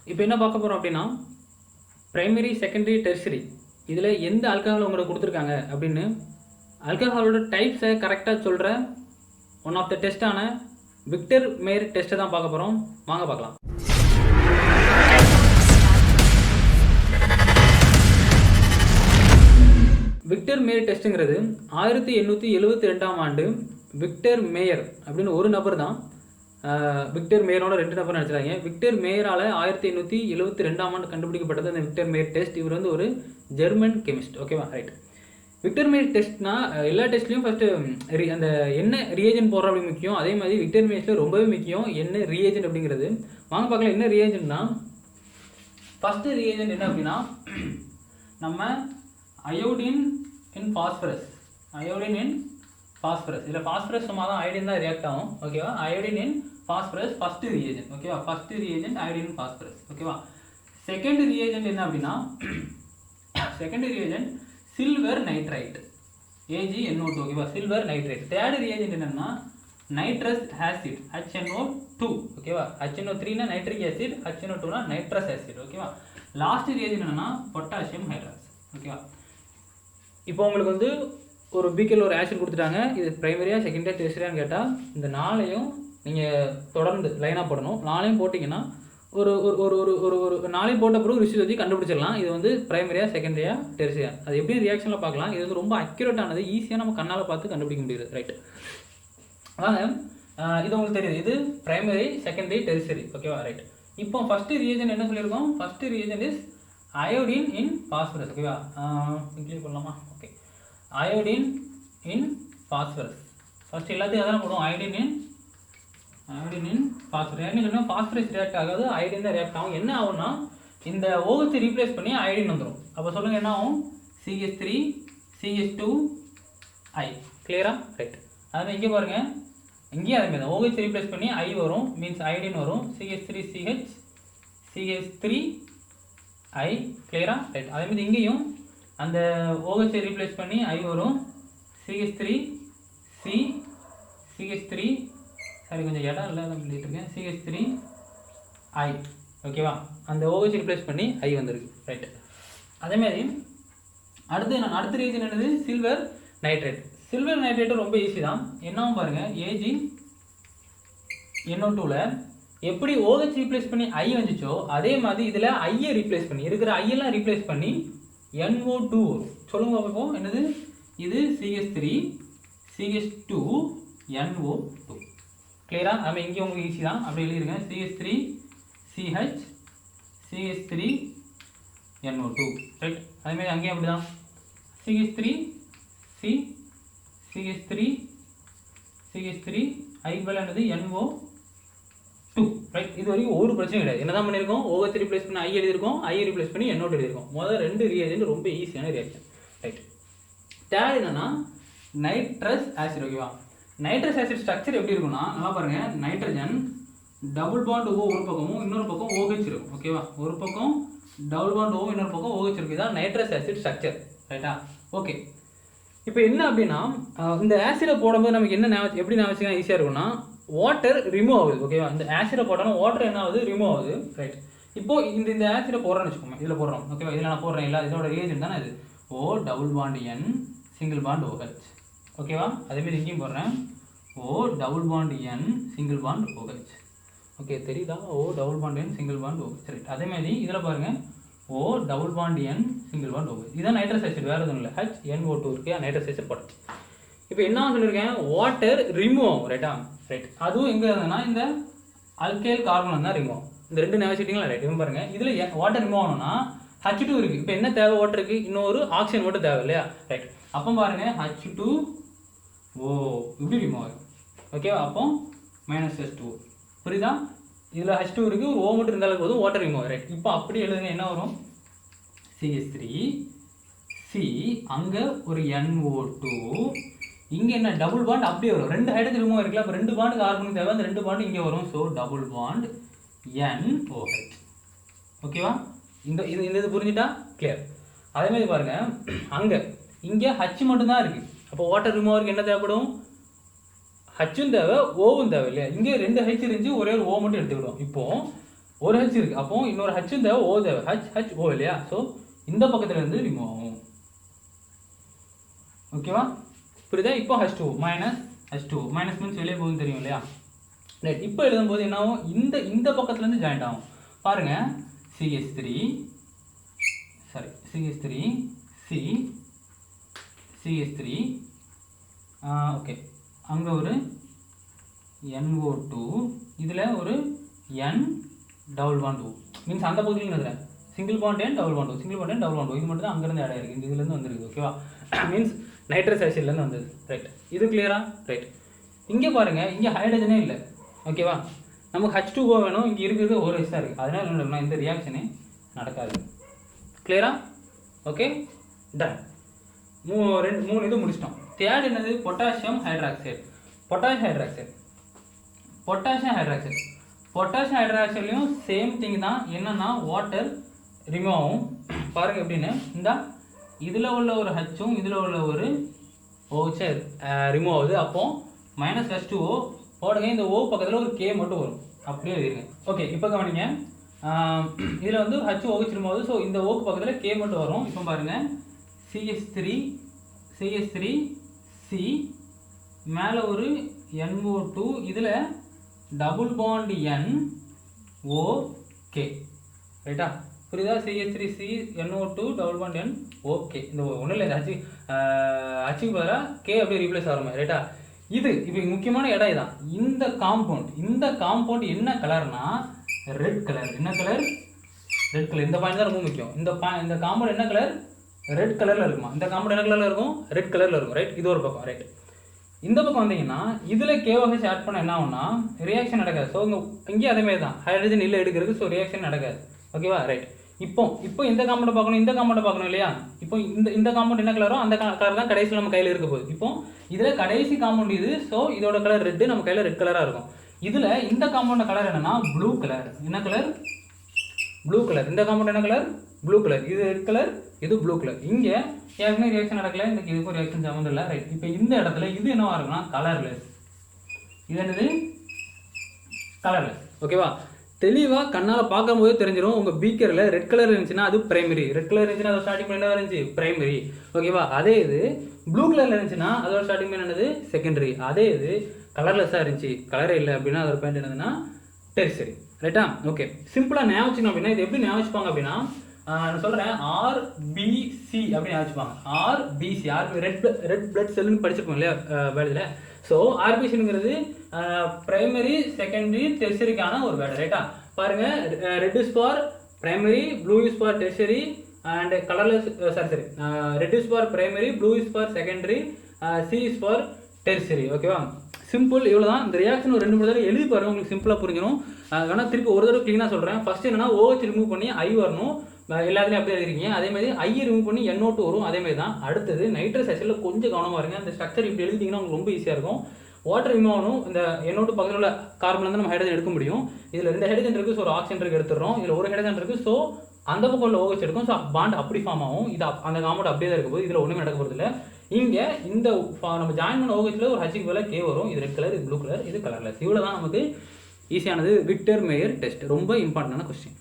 இப்போ என்ன பார்க்க போகிறோம் அப்படின்னா, பிரைமரி, செகண்டரி, டெர்ஷரி இதில் எந்த ஆல்கஹால் உங்களுக்கு கொடுத்துருக்காங்க அப்படின்னு ஆல்கஹாலோட டைப்ஸை கரெக்டாக சொல்கிற ஒன் ஆஃப் த டெஸ்ட்டான விக்டர் மேயர் டெஸ்ட்டை தான் பார்க்க போகிறோம். வாங்க பார்க்கலாம். விக்டர் மேயர் டெஸ்ட்டுங்கிறது 1872ஆம் ஆண்டு விக்டர் மேயர் அப்படின்னு ஒரு நபர் தான், விக்டர் மேயரோட 2 நபர் நினச்சிடாங்க. விக்டர் மேயரால் 1872ஆம் ஆண்டு கண்டுபிடிக்கப்பட்டது அந்த விக்டர் மேயர் டெஸ்ட். இவர் வந்து ஒரு ஜெர்மன் கெமிஸ்ட். ஓகேவா, ரைட். விக்டர் மேயர் டெஸ்ட்னா எல்லா டெஸ்ட்லையும் ஃபஸ்ட்டு அந்த என்ன ரியேஜென்ட் போடுற அப்படி முக்கியம். அதே மாதிரி விக்டர் மேயர்ஸில் ரொம்பவே முக்கியம் என்ன ரியேஜென்ட் அப்படிங்கிறது. வாங்க பார்க்கலாம் என்ன ரியேஜென்ட்னா. ஃபஸ்ட்டு ரியேஜென்ட் என்ன அப்படின்னா, நம்ம iodine in phosphorus. Iodine in phosphorus. இதில் பாஸ்பரஸ் சும்மா தான், அயோடின் தான் ரியாக்ட் ஆகும். ஓகேவா, iodine in phosphorus first reagent. ஓகேவா, first reagent iodine in phosphorus. ஓகேவா, செகண்ட் ரியேஜென்ட் என்ன அப்படின்னா, second reagent silver nitrite, AgNO2. ஓகேவா, சில்வர் நைட்ரைட். தேர்ட் ரியேஜென்ட் என்னன்னா நைட்ரஸ் ஆசிட், HNO2. ஓகேவா, HNO3னா நைட்ரிக் ஆசிட், HNO2னா நைட்ரஸ் ஆசிட். ஓகேவா, லாஸ்ட் ரியேஜென்ட் என்னன்னா பொட்டாசியம் ஹைட்ராக்சைடு. ஓகேவா, இப்போ உங்களுக்கு வந்து ஒரு பீக்கரில் ஒரு ஆசிட் கொடுத்துட்டாங்க. இது பிரைமரியா, செகண்டரியா, டெர்ஷரியான்னு கேட்டால் இந்த 4ஐயும் நீங்கள் தொடர்ந்து லைனாக போடணும். 4ஐயும் போட்டிங்கன்னா ஒரு ஒரு ஒரு ஒரு ஒரு 4ஐயும் போட்ட பிறகு ரிசல்ட் வச்சு கண்டுபிடிச்சிடலாம் இது வந்து பிரைமரியா, செகண்டரியா, டெர்ஷரியா. அது எப்படி ரியாக்ஷனில் பார்க்கலாம். இது வந்து ரொம்ப அக்யூரேட்டானது, ஈஸியாக நம்ம கண்ணால் பார்த்து கண்டுபிடிக்க முடியுது. ரைட், அதாங்க இது உங்களுக்கு தெரியுது. இது பிரைமரி, செகண்டரி, டெர்ஷரி. ஓகேவா, ரைட். இப்போ ஃபஸ்ட்டு ரியேஜென்ட் என்ன சொல்லியிருக்கோம். First reagent is iodine in phosphorus. ஓகேவா, இன்க்ளூட் பண்ணலாமா. Okay, iodine in phosphorus. First எல்லாத்தையும் அதான் போடுவோம். Iodine in phosphorus. என்ன சொன்னால் பாஸ்பரஸ் ரியாக்ட் ஆகாது, அயோடின் தான் ரியாக்ட் ஆகும். என்ன ஆகும்னா இந்த OH ரீப்ளேஸ் பண்ணி அயோடின் வந்துடும். அப்போ சொல்லுங்கள் என்ன ஆகும். CH3 CH2I. கிளியரா, ரைட். அதுமாதிரி இங்கே பாருங்கள், இங்கேயும் அதே மாதிரி தான் OH ரீப்ளேஸ் பண்ணி I வரும், மீன்ஸ் அயோடின் வரும். CH3CH CH3I. கிளியரா, ரைட். அதே மாதிரி இங்கேயும் அந்த OH ரீப்ளேஸ் பண்ணி I வரும், CH3C CH3, சரி கொஞ்சம் இடம் இல்லை தான் சொல்லிட்டு இருக்கேன், CH3I. ஓகேவா, அந்த OH ரீப்ளேஸ் பண்ணி I வந்துருக்கு. ரைட். அதேமாதிரி அடுத்து அடுத்த ரீஜன் என்னது, சில்வர் நைட்ரேட். சில்வர் நைட்ரேட்டு ரொம்ப ஈஸி தான். என்னவும் பாருங்கள், AgNO2ல எப்படி OH ரீப்ளேஸ் பண்ணி I வந்துச்சோ அதே மாதிரி இதில் ஐயை ரீப்ளேஸ் பண்ணி இருக்கிற ஐயெல்லாம் ரீப்ளேஸ் பண்ணி NO2 வரும். சொல்லுங்க பார்ப்போம் என்னது. இது CH3 CH2 NO2. கிளியரா, நம்ம இங்கே உங்களுக்கு ஈஸி தான், அப்படி எழுதிருங்க. CH3 CH CH3 NO2. Right. அதேமாதிரி அங்கேயும் அப்படி தான், CH3 C CH3 CH3 I பதில் என்னது NO2. ரைட். இது வரைக்கும் ஒரு பிரச்சனை கிடையாது. என்ன தான் பண்ணியிருக்கோம், OH ரீப்ளேஸ் பண்ணி I எழுதியிருக்கோம், I ரீப்ளேஸ் பண்ணி NO2 எழுதியிருக்கோம். முதல் 2 ரியேஜென்ட் ரொம்ப ஈஸியான ரியாக்ஷன். ரைட். தேர்ட் என்னன்னா நைட்ரஸ் ஆசிட். ஓகேவா, நைட்ரஸ் ஆசிட் ஸ்ட்ரக்சர் எப்படி இருக்குன்னா, நல்லா பாருங்க, நைட்ரஜன் டபுள் பாண்ட் O ஒரு பக்கமும் இன்னொரு பக்கம் OH இருக்கும். ஓகேவா, ஒரு பக்கம் டபுள் பாண்ட் O இன்னொரு பக்கம் OH இருக்கு. இதான் நைட்ரஸ் ஆசிட் ஸ்ட்ரக்சர். ரைட்டா, ஓகே. இப்போ என்ன அப்படின்னா, இந்த ஆசிடை போடும்போது நமக்கு என்ன எப்படி ஞாபகம் ஈஸியாக இருக்கும்னா, வாட்டர் ரிமூவ் ஆகுது. ஓகேவா, இந்த ஆசிடை போட்டாலும் வாட்டர் என்ன ஆகுது, ரிமூவ் ஆகுது. ரைட். இப்போ இந்த ஆசிடை போடுறோன்னு வச்சுக்கோங்க, இதில் போடுறோம். ஓகேவா, இதில் நான் போடுறேன் இல்லை, இதோட ரியேஜென்ட் தானே இது. O double bond N single bond OH. ஓகேவா, அதேமாதிரி இங்கேயும் போடுறேன், O double bond N single bond OH. Okay, தெரியுதா, O double bond N single bond OH. Right. அதேமாதிரி இதில் பாருங்கள், O double bond N single bond OH. இதுதான் நைட்ரஸ் ஆசிட், வேறு எதுவும் இல்லை. HNO2 இருக்கு, நைட்ரஸ் ஆசிட் போட்டுச்சு. இப்போ என்ன சொல்லியிருக்கேன், வாட்டர் ரிமூவ் ஆகும். ரைட்டா, ரைட். அதுவும் எங்கே இருந்ததுன்னா இந்த அல்கைல் கார்பன் தான் ரிமூவ் ஆகும். இந்த 2 ஞாபகம். ரைட். இவங்க பாருங்கள், இதில் வாட்டர் ரிமூவ் ஆகணும்னா H2 இருக்குது. இப்போ என்ன தேவை, வாட்டருக்கு இன்னொரு ஆக்சிஜன் மட்டும் தேவை இல்லையா. ரைட். அப்போ பாருங்கள், H2O இப்படி ரிமூவ் ஆகும். ஓகேவா, அப்போ -H2O. புரியுதா, இதில் H2 இருக்குது, ஒரு O மட்டும் இருந்தாலும் போதும், வாட்டர் ரிமூவ் ஆகும். ரைட். இப்போ அப்படி எழுதுங்க, என்ன வரும், CH3C, அங்கே ஒரு NO2, இங்கே என்ன டபுள் பாண்ட் அப்படியே வரும். 2 ஹைட்ரஜன் ரிமூவ் இருக்குல்ல, அப்போ 2 பாண்டு கார்பனுக்கு தேவை, அந்த 2 பாண்டு இங்கே வரும். So double bond NOH. ஓகேவா, இந்த இது புரிஞ்சுட்டா கிளியர். அதேமாதிரி பாருங்கள், அங்கே இங்கே H மட்டும்தான் இருக்குது. அப்போ வாட்டர் ரிமூவ் ஆகிறதுக்கு என்ன தேவைப்படும், Hம் தேவை, Oவும் தேவை இல்லையா. இங்கே 2 H இருந்துச்சு, ஒரே ஒரு O மட்டும் எடுத்துக்கிடும். இப்போது ஒரு ஹச் இருக்குது, அப்போ இன்னொரு ஹச் தேவை, ஓ தேவை, ஹச் ஓ இல்லையா? ஸோ இந்த பக்கத்துலேருந்து ரிமூவ் ஆகும். ஓகேவா? புரியுதா? இப்போ H2 minus H2 minus means வெளியே போகுதுன்னு தெரியும் இல்லையா? ரைட். இப்போ எழுதும்போது என்ன ஆகும்? இந்த பக்கத்துலேருந்து ஜாயிண்ட் ஆகும். பாருங்கள், CH3 C CH3 ஓகே, அங்கே ஒரு NO2, இதில் ஒரு N double bond O means அந்த பகுதியில் எழுதுறேன். Single bond N double bond O, single bond N double bond O, இது மட்டும் தான் அங்கேருந்து ஆட் ஆகிருக்கு, இந்த இதுலேருந்து வந்துருக்கு. ஓகேவா? மீன்ஸ் நைட்ரஸ் ஆசிட்லேருந்து வந்தது. ரைட், இது கிளியரா? ரைட். இங்கே பாருங்கள், இங்கே ஹைட்ரஜனே இல்லை. ஓகேவா? நமக்கு H2O வேணும், இங்கே இருக்கிறது ஒரு ஹெச் தான் இருக்குது. அதனால் என்ன பண்ணணும், இந்த ரியாக்ஷனே நடக்காது. கிளியரா? Okay, done. மூணு இது முடிச்சிட்டோம். தேர்ட் என்னது? Potassium hydroxide. பொட்டாசியம் ஹைட்ராக்சைட்லையும் சேம் திங் தான். என்னன்னா வாட்டர் ரிமூவ் ஆகும். பாருங்கள் எப்படின்னு. இந்த இதில் உள்ள ஒரு ஹச்சும் இதில் உள்ள ஒரு ஓச்சை ரிமூவ் ஆகுது. அப்போ மைனஸ் H2O போடுங்க. இந்த O பக்கத்தில் ஒரு K மட்டும் வரும், அப்படியே எழுதிருங்க. ஓகே, இப்போ கவனிங்க. இதில் வந்து ஒரு H OH ரிமூவ் ஆகுது. ஸோ இந்த ஓக்கு பக்கத்தில் K மட்டும் வரும். இப்போ பாருங்கள், CH3 C மேலே ஒரு NO2, இதில் double bond N O K. ரைட்டா? புரியுதா? CH3 C NO2 double bond N O K. இந்த ஒன்றும் இல்லை, ஹச்சுக்கு பதிலாக K அப்படியே ரீப்ளேஸ் ஆகிற மாதிரி. ரைட்டா? இது இப்போ முக்கியமான இடம் இதான். இந்த காம்பவுண்ட் என்ன கலர்னா ரெட் கலர். என்ன கலர்? Red colour. இந்த பாயிண்ட் தான் ரொம்ப முக்கியம். இந்த காம்பவுண்ட் என்ன கலர்? ரெட் கலரில் இருக்குமா? இந்த காம்பவுண்ட் என்ன கலரில் இருக்கும்? ரெட் கலரில் இருக்கும். ரைட், இது ஒரு பக்கம். ரைட், இந்த பக்கம் வந்தீங்கன்னா இதில் KOH ஆட் பண்ண என்ன ஆகும்னா ரியாக்ஷன் நடக்காது. ஸோ இங்கே அதேமாதிரி தான், ஹைட்ரஜன் இல்லை எடுக்கிறது. ஸோ ரியாக்ஷன் நடக்காது. ஓகேவா? ரைட். இப்போ இந்த காம்பவுண்டை பார்க்கணும், இந்த காம்பவுண்டை பார்க்கணும் இல்லையா? இப்போ இந்த காம்பவுண்ட் என்ன கலரோ அந்த கலர் தான் கடைசியில் நம்ம கையில் இருக்க போகுது. இப்போ இதில் கடைசி காம்பவுண்ட் இது. ஸோ இதோட கலர் ரெட்டு, நம்ம கையில் ரெட் கலராக இருக்கும். இதில் இந்த காம்பவுண்ட் கலர் என்னன்னா ப்ளூ கலர். என்ன கலர்? Blue colour. இந்த காம்பவுண்ட் என்ன கலர்? Blue colour. இது ரெட் கலர், இது ப்ளூ கலர். இங்கே ஏற்கனவே ரியாக்ஷன் நடக்கல, இந்த இதுக்கும் ரியாக்ஷன் சம்மந்தம் இல்லை. ரைட். இப்போ இந்த இடத்துல இது என்னவா இருக்குன்னா கலர்லெஸ். இது என்னது? கலர்லெஸ். ஓகேவா? தெளிவாக கண்ணால் பார்க்கும்போது தெரிஞ்சிடும். உங்கள் பீக்கரில் ரெட் கலர் இருந்துச்சுன்னா அது பிரைமரி. ரெட் கலர் இருந்துச்சுன்னா அதோட ஸ்டார்டிங் பாயிண்ட் என்ன இருந்துச்சு? பிரைமரி. ஓகேவா? அதே இது ப்ளூ கலரில் இருந்துச்சுன்னா அதோட ஸ்டார்டிங் பாயிண்ட் என்னது? செகண்டரி. அதே இது கலர்லெஸ்ஸாக இருந்துச்சு, கலரே இல்லை அப்படின்னா அதோட பாயிண்ட் என்னதுன்னா டெர்சரி. ரைட்டா? ஓகே, சிம்பிளாக ஞாபகம் வச்சுக்கணும். அப்படின்னா இது எப்படி ஞாபகம் வச்சுப்பாங்க அப்படின்னா, நான் சொல்கிறேன், RBC அப்படின்னு ஞாபகம் வச்சுப்பாங்க. RBC ரெட் பிளட் செல்லுன்னு படிச்சிருப்போம் இல்லையா வேர்டில்? ஸோ RBCங்கிறது பிரைமரி, செகண்டரி, டெர்சரிக்கான ஒரு வேர்டு. ரைட்டா? பாருங்கள், red is for primary, blue is for tertiary and colourless red is for primary, blue is for secondary, C is for tertiary. ஓகேவா? சிம்பிள், இவ்வளோ தான். இந்த ரியாக்ஷன் ஒரு 2-3 தடவை எழுதி பாருங்கள், உங்களுக்கு சிம்பிளாக புரிஞ்சிடும். வேணால் திருப்பி ஒரு தடவை க்ளீனாக சொல்கிறேன். ஃபஸ்ட்டு என்னன்னா OH ரிமூவ் பண்ணி I வரணும், எல்லாத்துலேயும் அப்படியே எழுதிருக்கீங்க. அதேமாதிரி I ரிமூவ் பண்ணி NO2 வரும். அதேமாதிரி தான். அடுத்தது நைட்ரஸ் ஆசிடில் கொஞ்சம் கவனமாக இருங்க. இந்த ஸ்ட்ரக்சர் இப்படி எழுதிட்டிங்கன்னா உங்களுக்கு ரொம்ப ஈஸியாக இருக்கும். வாட்டர் ரிமூவ் ஆகணும். இந்த NO2 பக்கத்தில் உள்ள கார்பன்லேருந்து நம்ம ஹைட்ரஜன் எடுக்க முடியும். இதில் 2 ஹைட்ரஜன் இருக்குது, ஸோ ஒரு ஆக்சிஜன் இருக்குது, எடுத்துடுறோம். இதில் ஒரு ஹைட்ரஜன் இருக்குது, ஸோ அந்த பக்கம் உள்ள OH எடுக்கும். ஸோ பாண்ட் அப்படி ஃபார்ம் ஆகும். இது அந்த காம்பவுண்ட் அப்படியே தான் இருக்கும் போது இதில் ஒன்றுமே நடக்க போகிறது இல்லை. இங்கே இந்த நம்ம ஜாயின் பண்ண OHல ஒரு ஹச்சுக்கு பதிலாக K வரும். இது ரெட் கலர், இது ப்ளூ கலர், இது கலர்லெஸ். இவ்வளோ தான் நமக்கு ஈஸியானது. விக்டர் மேயர் டெஸ்ட் ரொம்ப இம்பார்ட்டண்டான கொஸ்டின்.